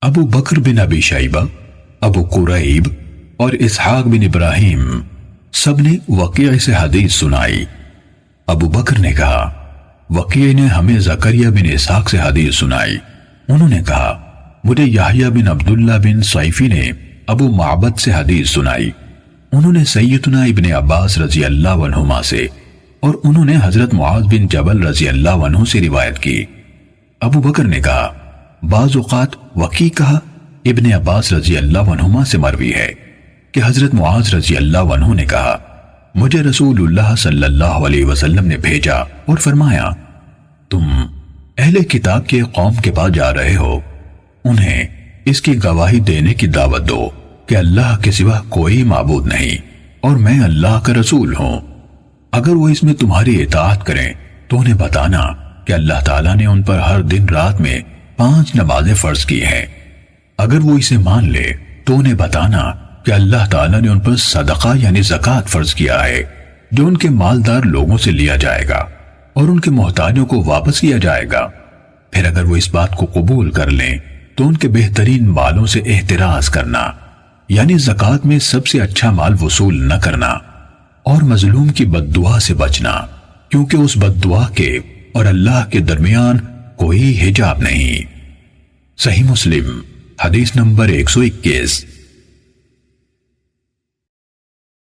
ابو بکر بن ابی شیبہ، ابو قریب اور اسحاق بن ابراہیم سب نے وقیع سے حدیث سنائی۔ ابو بکر نے کہا وقیع نے ہمیں زکریا بن اسحاق سے حدیث سنائی۔ انہوں نے کہا مجھے یحییٰ بن عبداللہ بن صیفی نے ابو معبد سے حدیث سنائی۔ انہوں نے سیدنا ابن عباس رضی اللہ عنہما سے اور انہوں نے حضرت معاذ بن جبل رضی اللہ عنہ سے روایت کی۔ ابو بکر نے کہا بعض اوقات وقیع کہا ابن عباس رضی اللہ عنہما سے مروی ہے کہ حضرت معاذ رضی اللہ عنہ نے کہا مجھے رسول اللہ صلی اللہ علیہ وسلم نے بھیجا اور فرمایا تم اہل کتاب کے قوم کے پاس جا رہے ہو، انہیں اس کی گواہی دینے کی دعوت دو کہ اللہ کے سوا کوئی معبود نہیں اور میں اللہ کا رسول ہوں۔ اگر وہ اس میں تمہاری اطاعت کریں تو انہیں بتانا کہ اللہ تعالیٰ نے ان پر ہر دن رات میں 5 نمازیں فرض کی ہیں۔ اگر وہ اسے مان لے تو انہیں بتانا کہ اللہ تعالیٰ نے ان پر صدقہ یعنی زکوٰۃ فرض کیا ہے جو ان کے مالدار لوگوں سے لیا جائے گا اور ان کے محتاجوں کو واپس کیا جائے گا۔ پھر اگر وہ اس بات کو قبول کر لیں تو ان کے بہترین مالوں سے احتراز کرنا یعنی زکوٰۃ میں سب سے اچھا مال وصول نہ کرنا اور مظلوم کی بد دعا سے بچنا، کیونکہ اس بد دعا کے اور اللہ کے درمیان کوئی حجاب نہیں۔ صحیح مسلم حدیث نمبر 121۔